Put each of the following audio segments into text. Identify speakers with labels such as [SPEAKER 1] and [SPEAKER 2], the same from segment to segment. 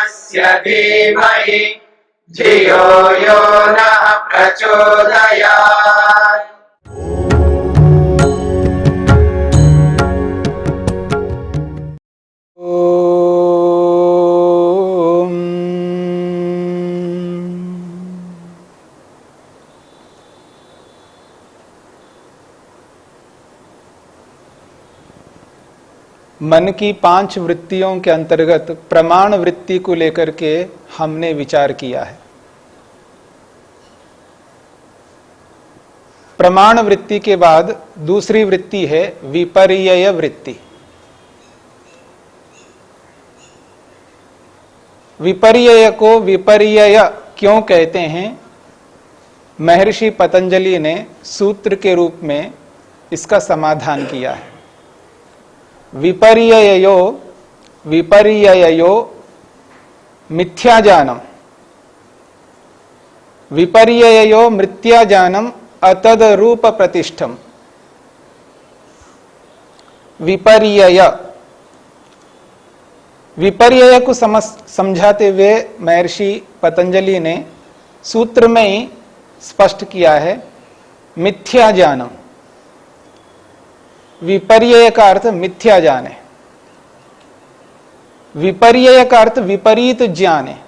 [SPEAKER 1] तस्य धीमहि धियो यो नः प्रचोदयात्।
[SPEAKER 2] मन की 5 वृत्तियों के अंतर्गत प्रमाण वृत्ति को लेकर के हमने विचार किया है। प्रमाण वृत्ति के बाद दूसरी वृत्ति है विपर्यय वृत्ति। विपर्यय को विपर्यय क्यों कहते हैं, महर्षि पतंजलि ने सूत्र के रूप में इसका समाधान किया है। विपर्ययो विपर्ययो मिथ्याज्ञानम, विपर्ययो मिथ्याज्ञानम अतद्रूप प्रतिष्ठम। विपर्यय विपर्यय को समझाते हुए महर्षि पतंजलि ने सूत्र में ही स्पष्ट किया है मिथ्याज्ञानम। विपर्यय का अर्थ मिथ्या ज्ञान है, विपर्यय का अर्थ विपरीत ज्ञान है।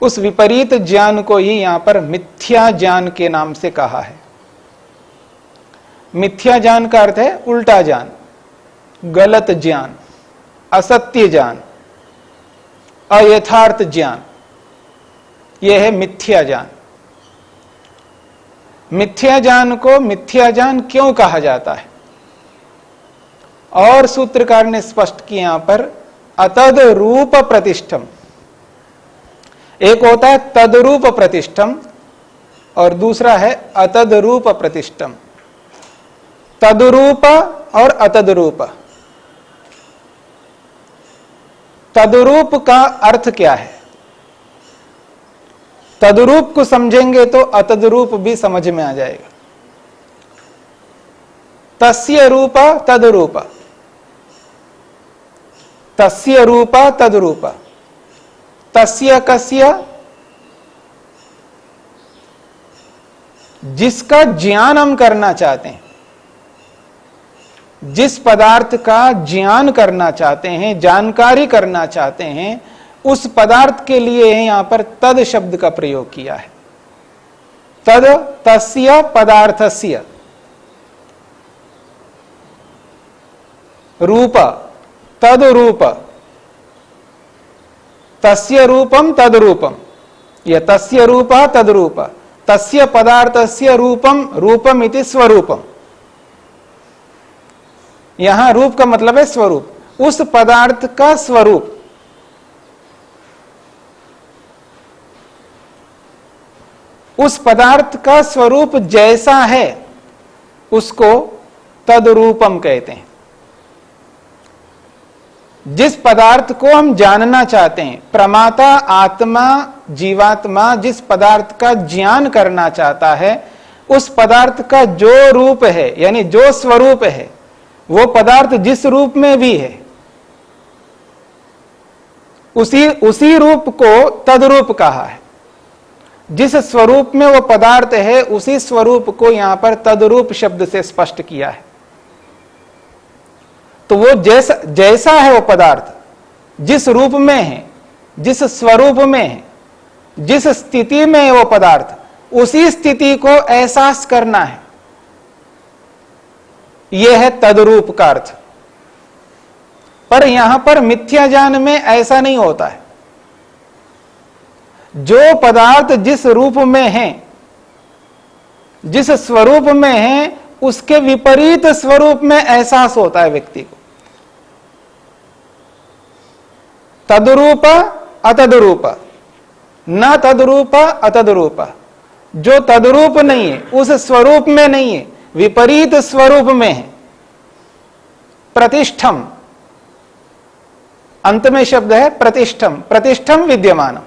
[SPEAKER 2] उस विपरीत ज्ञान को ही यहां पर मिथ्या ज्ञान के नाम से कहा है। मिथ्या ज्ञान का अर्थ है उल्टा ज्ञान, गलत ज्ञान, असत्य ज्ञान, अयथार्थ ज्ञान, यह है मिथ्या ज्ञान। मिथ्या ज्ञान को मिथ्या ज्ञान क्यों कहा जाता है, और सूत्रकार ने स्पष्ट किया यहां पर अतद रूप प्रतिष्ठम। एक होता है तदरूप प्रतिष्ठम और दूसरा है अतद रूप प्रतिष्ठम। तदरूप और अतदरूप। तदरूप का अर्थ क्या है, तदरूप को समझेंगे तो अतदरूप भी समझ में आ जाएगा। तस्य रूप तदरूप, तस्य रूप तदरूप, तस्य कस्य, जिसका ज्ञान हम करना चाहते हैं, जिस पदार्थ का ज्ञान करना चाहते हैं, जानकारी करना चाहते हैं, उस पदार्थ के लिए यहां पर तद शब्द का प्रयोग किया है। तद तस्य पदार्थस्य, रूप तद रूप, तस्य रूपम तद रूपम, यह तस्य रूप तद रूप, तस्य पदार्थस्य रूपम रूपम इति स्वरूपम। यहां रूप का मतलब है स्वरूप, उस पदार्थ का स्वरूप। उस पदार्थ का स्वरूप जैसा है उसको तदरूपम कहते हैं। जिस पदार्थ को हम जानना चाहते हैं, प्रमाता आत्मा जीवात्मा जिस पदार्थ का ज्ञान करना चाहता है, उस पदार्थ का जो रूप है यानी जो स्वरूप है, वो पदार्थ जिस रूप में भी है उसी रूप को तदरूप कहा है। जिस स्वरूप में वो पदार्थ है उसी स्वरूप को यहां पर तदरूप शब्द से स्पष्ट किया है। तो वो जैसा है वो पदार्थ, जिस रूप में है, जिस स्वरूप में है, जिस स्थिति में है वो पदार्थ, उसी स्थिति को एहसास करना है, यह है तदरूप का अर्थ। पर यहां पर मिथ्या ज्ञान में ऐसा नहीं होता है। जो पदार्थ जिस रूप में है, जिस स्वरूप में है, उसके विपरीत स्वरूप में एहसास होता है व्यक्ति को। तदरूप अतदरूप, न तदरूप अतदरूप। जो तदरूप नहीं है, उस स्वरूप में नहीं है, विपरीत स्वरूप में है। प्रतिष्ठम, अंत में शब्द है प्रतिष्ठम, प्रतिष्ठम विद्यमान।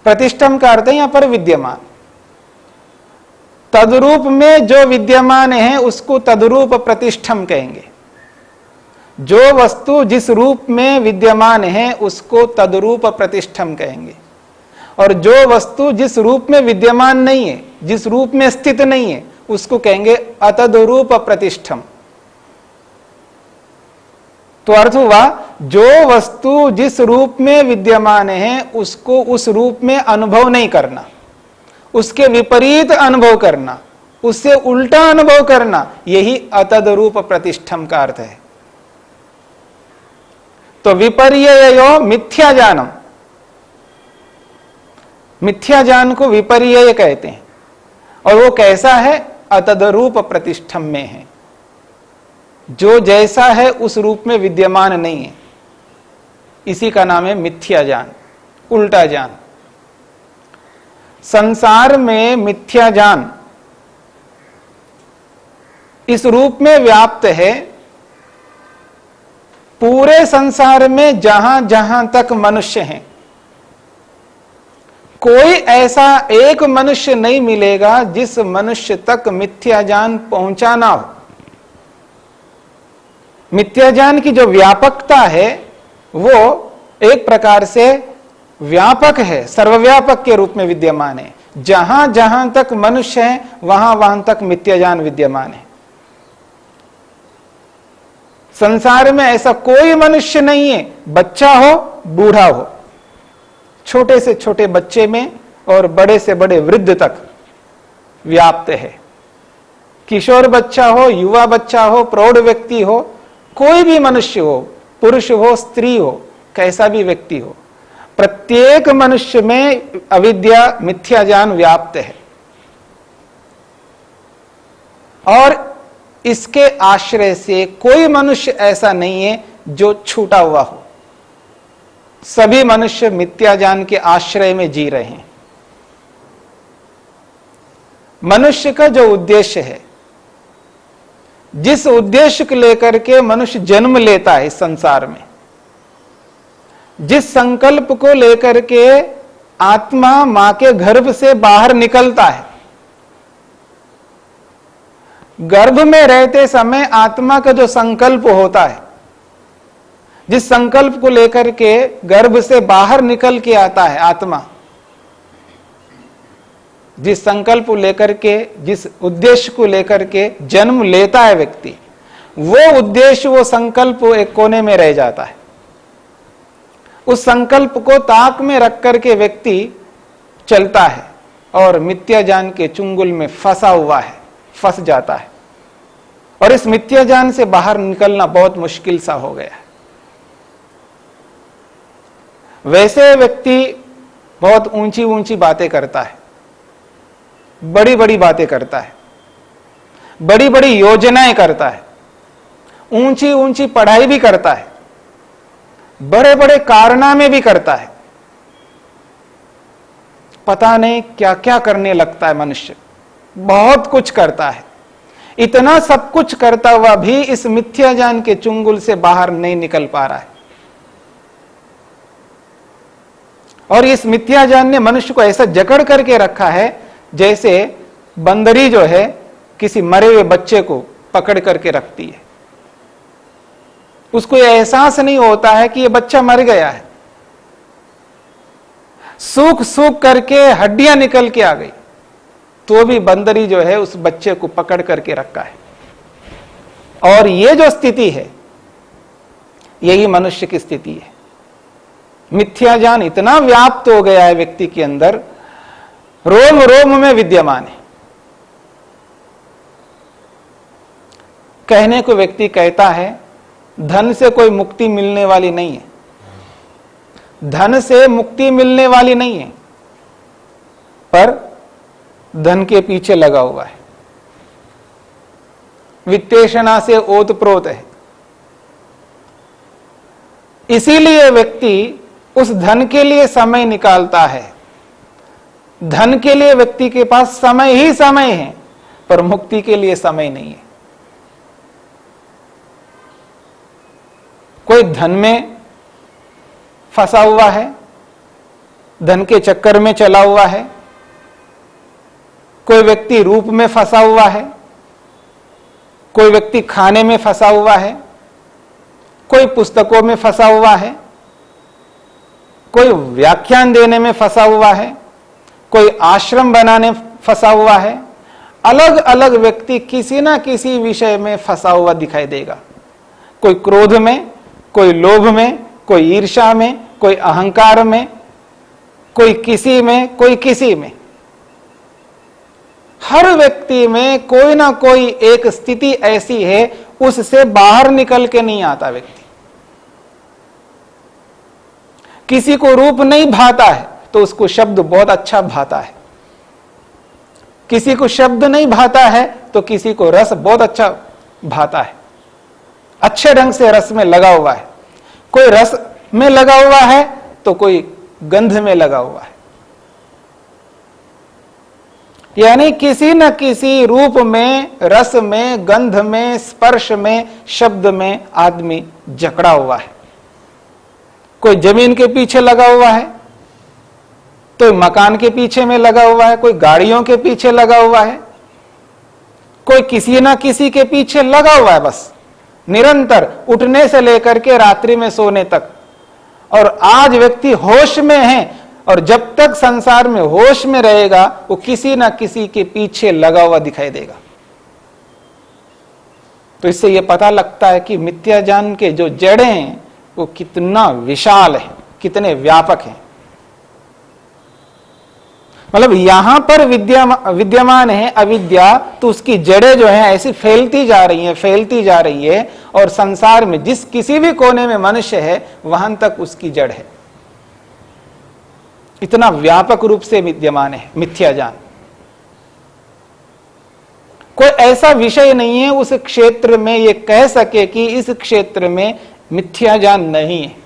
[SPEAKER 2] प्रतिष्ठम का अर्थ है यहां पर विद्यमान। तदरूप में जो विद्यमान है उसको तदरूप प्रतिष्ठम कहेंगे। जो वस्तु जिस रूप में विद्यमान है उसको तद्रूप प्रतिष्ठम कहेंगे, और जो वस्तु जिस रूप में विद्यमान नहीं है, जिस रूप में स्थित नहीं है, उसको कहेंगे अतद्रूप प्रतिष्ठम। तो अर्थ हुआ, जो वस्तु जिस रूप में विद्यमान है उसको उस रूप में अनुभव नहीं करना, उसके विपरीत अनुभव करना, उससे उल्टा अनुभव करना, यही अतद्रूप प्रतिष्ठम का अर्थ है। तो विपर्ययो मिथ्या जानम, मिथ्या ज्ञान को विपर्यय कहते हैं, और वो कैसा है? अतद्रूप प्रतिष्ठम में है, जो जैसा है उस रूप में विद्यमान नहीं है, इसी का नाम है मिथ्या ज्ञान, उल्टा ज्ञान। संसार में मिथ्या ज्ञान इस रूप में व्याप्त है, पूरे संसार में जहां जहां तक मनुष्य हैं, कोई ऐसा एक मनुष्य नहीं मिलेगा जिस मनुष्य तक मिथ्या ज्ञान पहुंचा ना हो। मिथ्या ज्ञान की जो व्यापकता है वो एक प्रकार से व्यापक है, सर्वव्यापक के रूप में विद्यमान है। जहां जहां तक मनुष्य है वहां वहां तक मिथ्या ज्ञान विद्यमान है। संसार में ऐसा कोई मनुष्य नहीं है, बच्चा हो बूढ़ा हो, छोटे से छोटे बच्चे में और बड़े से बड़े वृद्ध तक व्याप्त है। किशोर बच्चा हो, युवा बच्चा हो, प्रौढ़ व्यक्ति हो, कोई भी मनुष्य हो, पुरुष हो, स्त्री हो, कैसा भी व्यक्ति हो, प्रत्येक मनुष्य में अविद्या मिथ्या ज्ञान व्याप्त है। और इसके आश्रय से कोई मनुष्य ऐसा नहीं है जो छूटा हुआ हो। सभी मनुष्य मिथ्या ज्ञान के आश्रय में जी रहे हैं। मनुष्य का जो उद्देश्य है, जिस उद्देश्य को लेकर के मनुष्य जन्म लेता है इस संसार में, जिस संकल्प को लेकर के आत्मा मां के गर्भ से बाहर निकलता है, गर्भ में रहते समय आत्मा का जो संकल्प होता है, जिस संकल्प को लेकर के गर्भ से बाहर निकल के आता है आत्मा, जिस संकल्प को लेकर के, जिस उद्देश्य को लेकर के जन्म लेता है व्यक्ति, वो उद्देश्य, वो संकल्प एक कोने में रह जाता है। उस संकल्प को ताक में रख करके व्यक्ति चलता है और मिथ्या ज्ञान के चुंगल में फंसा हुआ है, फंस जाता है, और इस मिथ्या ज्ञान से बाहर निकलना बहुत मुश्किल सा हो गया है। वैसे व्यक्ति बहुत ऊंची ऊंची बातें करता है, बड़ी बड़ी बातें करता है, बड़ी बड़ी योजनाएं करता है, ऊंची ऊंची पढ़ाई भी करता है, बड़े बड़े कारनामे भी करता है, पता नहीं क्या क्या करने लगता है मनुष्य, बहुत कुछ करता है। इतना सब कुछ करता हुआ भी इस मिथ्या ज्ञान के चुंगल से बाहर नहीं निकल पा रहा है। और इस मिथ्या ज्ञान ने मनुष्य को ऐसा जकड़ करके रखा है जैसे बंदरी जो है किसी मरे हुए बच्चे को पकड़ करके रखती है। उसको यह एहसास नहीं होता है कि यह बच्चा मर गया है, सूख सूख करके हड्डियां निकल के आ गई, तो भी बंदरी जो है उस बच्चे को पकड़ करके रखा है। और ये जो स्थिति है, यही मनुष्य की स्थिति है। मिथ्या ज्ञान इतना व्याप्त हो गया है व्यक्ति के अंदर, रोम रोम में विद्यमान है। कहने को व्यक्ति कहता है धन से कोई मुक्ति मिलने वाली नहीं है, धन से मुक्ति मिलने वाली नहीं है, पर धन के पीछे लगा हुआ है, वित्तेषणा से ओतप्रोत है। इसीलिए व्यक्ति उस धन के लिए समय निकालता है। धन के लिए व्यक्ति के पास समय ही समय है, पर मुक्ति के लिए समय नहीं है। कोई धन में फंसा हुआ है, धन के चक्कर में चला हुआ है, कोई व्यक्ति रूप में फंसा हुआ है, कोई व्यक्ति खाने में फंसा हुआ है, कोई पुस्तकों में फंसा हुआ है, कोई व्याख्यान देने में फंसा हुआ है, कोई आश्रम बनाने फंसा हुआ है। अलग अलग व्यक्ति किसी ना किसी विषय में फंसा हुआ दिखाई देगा। कोई क्रोध में, कोई लोभ में, कोई ईर्ष्या में, कोई अहंकार में, कोई किसी में, कोई किसी में। हर व्यक्ति में कोई ना कोई एक स्थिति ऐसी है, उससे बाहर निकल के नहीं आता व्यक्ति। किसी को रूप नहीं भाता है तो उसको शब्द बहुत अच्छा भाता है, किसी को शब्द नहीं भाता है तो किसी को रस बहुत अच्छा भाता है, अच्छे ढंग से रस में लगा हुआ है। कोई रस में लगा हुआ है तो कोई गंध में लगा हुआ है। यानी किसी न किसी रूप में, रस में, गंध में, स्पर्श में, शब्द में आदमी जकड़ा हुआ है। कोई जमीन के पीछे लगा हुआ है, तो मकान के पीछे में लगा हुआ है, कोई गाड़ियों के पीछे लगा हुआ है, कोई किसी ना किसी के पीछे लगा हुआ है। बस निरंतर उठने से लेकर के रात्रि में सोने तक। और आज व्यक्ति होश में है, और जब तक संसार में होश में रहेगा वो किसी ना किसी के पीछे लगा हुआ दिखाई देगा। तो इससे यह पता लगता है कि मिथ्या ज्ञान के जो जड़ें हैं वो कितना विशाल है, कितने व्यापक हैं। मतलब यहां पर विद्यमान है अविद्या, तो उसकी जड़ें जो है ऐसी फैलती जा रही है, फैलती जा रही है। और संसार में जिस किसी भी कोने में मनुष्य है वहां तक उसकी जड़ है। इतना व्यापक रूप से विद्यमान है मिथ्या ज्ञान। कोई ऐसा विषय नहीं है उस क्षेत्र में ये कह सके कि इस क्षेत्र में मिथ्या ज्ञान नहीं है।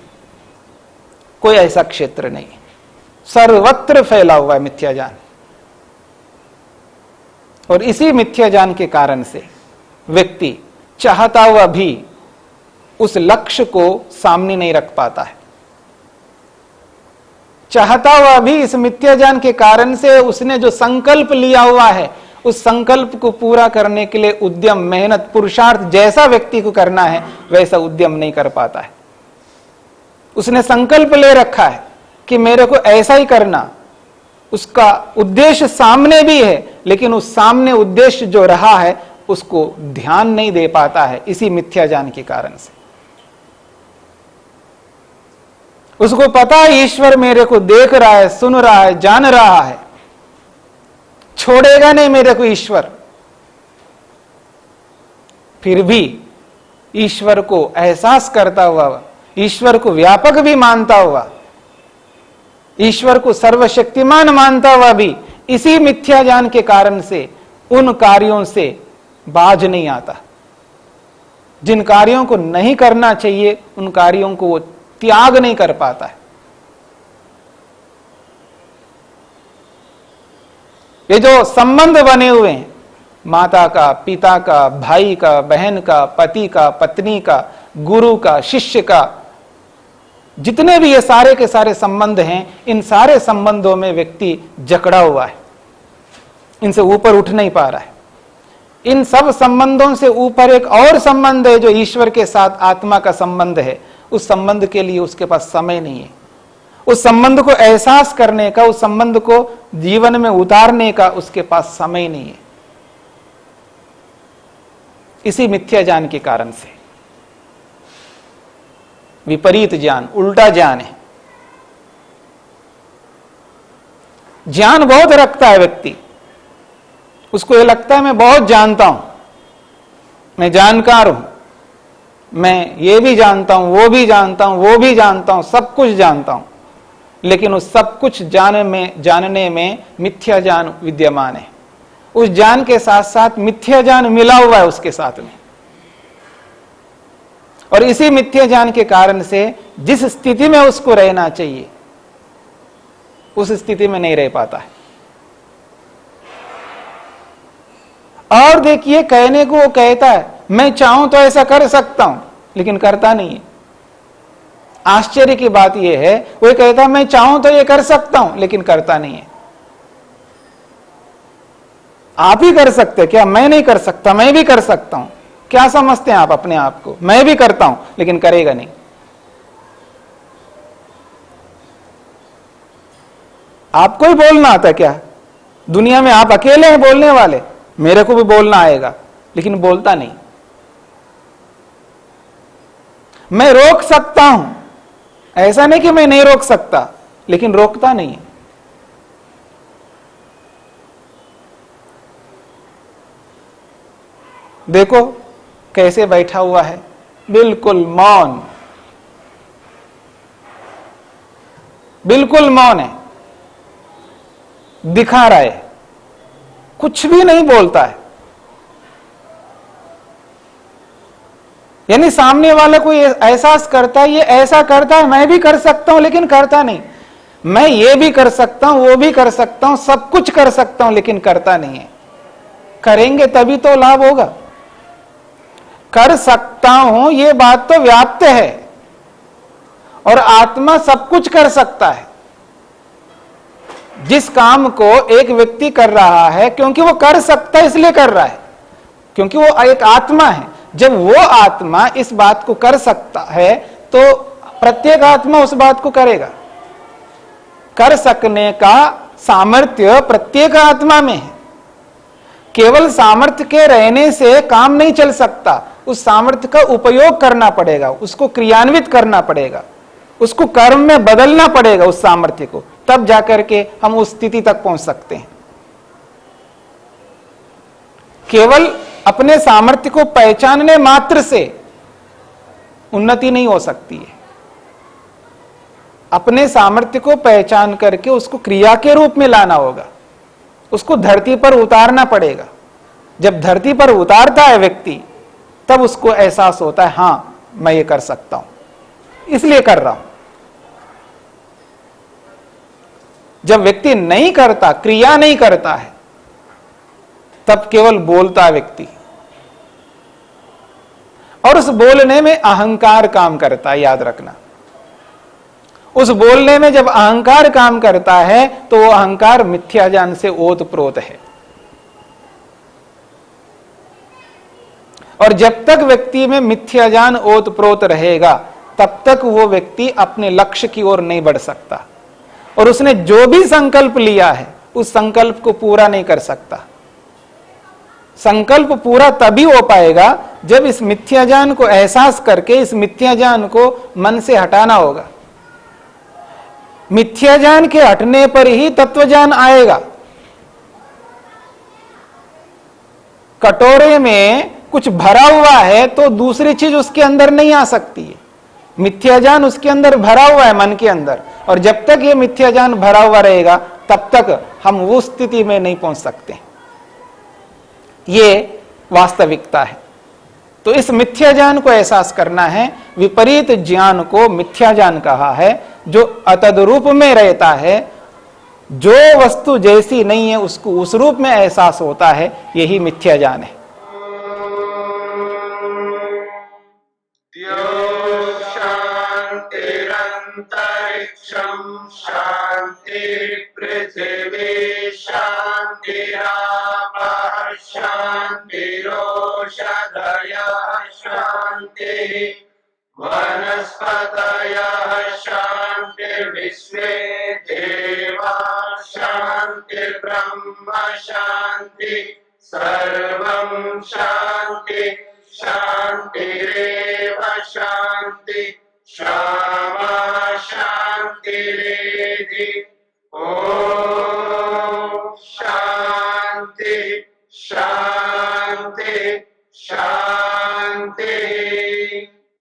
[SPEAKER 2] कोई ऐसा क्षेत्र नहीं है, सर्वत्र फैला हुआ है मिथ्या ज्ञान। और इसी मिथ्या ज्ञान के कारण से व्यक्ति चाहता हुआ भी उस लक्ष्य को सामने नहीं रख पाता है। चाहता हुआ भी इस मिथ्या ज्ञान के कारण से उसने जो संकल्प लिया हुआ है, उस संकल्प को पूरा करने के लिए उद्यम, मेहनत, पुरुषार्थ जैसा व्यक्ति को करना है वैसा उद्यम नहीं कर पाता है। उसने संकल्प ले रखा है कि मेरे को ऐसा ही करना, उसका उद्देश्य सामने भी है, लेकिन उस सामने उद्देश्य जो रहा है उसको ध्यान नहीं दे पाता है इसी मिथ्या ज्ञान के कारण से। उसको पता है ईश्वर मेरे को देख रहा है, सुन रहा है, जान रहा है, छोड़ेगा नहीं मेरे को ईश्वर। फिर भी ईश्वर को एहसास करता हुआ, ईश्वर को व्यापक भी मानता हुआ, ईश्वर को सर्वशक्तिमान मानता हुआ भी इसी मिथ्या ज्ञान के कारण से उन कार्यों से बाज नहीं आता। जिन कार्यों को नहीं करना चाहिए उन कार्यों को वो त्याग नहीं कर पाता है। ये जो संबंध बने हुए हैं, माता का, पिता का, भाई का, बहन का, पति का, पत्नी का, गुरु का, शिष्य का, जितने भी ये सारे के सारे संबंध हैं, इन सारे संबंधों में व्यक्ति जकड़ा हुआ है, इनसे ऊपर उठ नहीं पा रहा है। इन सब संबंधों से ऊपर एक और संबंध है जो ईश्वर के साथ आत्मा का संबंध है। उस संबंध के लिए उसके पास समय नहीं है। उस संबंध को एहसास करने का, उस संबंध को जीवन में उतारने का उसके पास समय नहीं है, इसी मिथ्या ज्ञान के कारण से। विपरीत ज्ञान, उल्टा ज्ञान है। ज्ञान बहुत रखता है व्यक्ति, उसको यह लगता है मैं बहुत जानता हूं, मैं जानकार हूं, मैं ये भी जानता हूं, वो भी जानता हूं, वो भी जानता हूं, सब कुछ जानता हूं। लेकिन उस सब कुछ जानने में मिथ्या ज्ञान विद्यमान है। उस ज्ञान के साथ साथ मिथ्या ज्ञान मिला हुआ है उसके साथ में। और इसी मिथ्या ज्ञान के कारण से जिस स्थिति में उसको रहना चाहिए उस स्थिति में नहीं रह पाता है। और देखिए, कहने को वो कहता है मैं चाहूं तो ऐसा कर सकता हूं, लेकिन करता नहीं है। आश्चर्य की बात यह है, वो कहता है मैं चाहूं तो ये कर सकता हूं, लेकिन करता नहीं है। आप ही कर सकते क्या? मैं नहीं कर सकता? मैं भी कर सकता हूं। क्या समझते हैं आप अपने आप को? मैं भी करता हूं, लेकिन करेगा नहीं। आपको ही बोलना आता क्या? दुनिया में आप अकेले हैं बोलने वाले। मेरे को भी बोलना आएगा, लेकिन बोलता नहीं। मैं रोक सकता हूं, ऐसा नहीं कि मैं नहीं रोक सकता, लेकिन रोकता नहीं है। देखो कैसे बैठा हुआ है, बिल्कुल मौन, बिल्कुल मौन है, दिखा रहा है, कुछ भी नहीं बोलता है। यानी सामने वाला कोई एहसास करता है, ये ऐसा करता है, मैं भी कर सकता हूं, लेकिन करता नहीं। मैं ये भी कर सकता हूं, वो भी कर सकता हूं, सब कुछ कर सकता हूं, लेकिन करता नहीं है। करेंगे तभी तो लाभ होगा। कर सकता हूं ये बात तो व्याप्त है, और आत्मा सब कुछ कर सकता है। जिस काम को एक व्यक्ति कर रहा है, क्योंकि वो कर सकता है इसलिए कर रहा है, क्योंकि वो एक आत्मा है। जब वो आत्मा इस बात को कर सकता है, तो प्रत्येक आत्मा उस बात को करेगा। कर सकने का सामर्थ्य प्रत्येक आत्मा में है। केवल सामर्थ्य के रहने से काम नहीं चल सकता, उस सामर्थ्य का उपयोग करना पड़ेगा, उसको क्रियान्वित करना पड़ेगा, उसको कर्म में बदलना पड़ेगा उस सामर्थ्य को, तब जाकर के हम उस स्थिति तक पहुंच सकते हैं। केवल अपने सामर्थ्य को पहचानने मात्र से उन्नति नहीं हो सकती है। अपने सामर्थ्य को पहचान करके उसको क्रिया के रूप में लाना होगा, उसको धरती पर उतारना पड़ेगा। जब धरती पर उतारता है व्यक्ति, तब उसको एहसास होता है, हां मैं ये कर सकता हूं, इसलिए कर रहा हूं। जब व्यक्ति नहीं करता, क्रिया नहीं करता है, तब केवल बोलता है व्यक्ति, और उस बोलने में अहंकार काम करता है। याद रखना, उस बोलने में जब अहंकार काम करता है, तो वो अहंकार मिथ्या ज्ञान से ओतप्रोत है। और जब तक व्यक्ति में मिथ्या ज्ञान ओतप्रोत रहेगा, तब तक वो व्यक्ति अपने लक्ष्य की ओर नहीं बढ़ सकता, और उसने जो भी संकल्प लिया है उस संकल्प को पूरा नहीं कर सकता। संकल्प पूरा तभी हो पाएगा जब इस मिथ्या ज्ञान को एहसास करके इस मिथ्या ज्ञान को मन से हटाना होगा। मिथ्या ज्ञान के हटने पर ही तत्व ज्ञान आएगा। कटोरे में कुछ भरा हुआ है तो दूसरी चीज उसके अंदर नहीं आ सकती है। मिथ्या ज्ञान उसके अंदर भरा हुआ है, मन के अंदर, और जब तक ये मिथ्या ज्ञान भरा हुआ रहेगा, तब तक हम उस स्थिति में नहीं पहुंच सकते। ये वास्तविकता है। तो इस मिथ्या ज्ञान को एहसास करना है। विपरीत ज्ञान को मिथ्या ज्ञान कहा है, जो अतद्रूप में रहता है, जो वस्तु जैसी नहीं है उसको उस रूप में एहसास होता है, यही मिथ्या ज्ञान है।
[SPEAKER 1] शांतिरंतरिक्षं शांति पृथिवी शांतिरापः शांतिरोषधयः शांतिः वनस्पतयः शांतिर्विश्वे देवाः शांतिर्ब्रह्म शांति सर्वं शांति शांतिरेव शांति क्षमा शांतिरेधि। ओम शांति शांति शांति।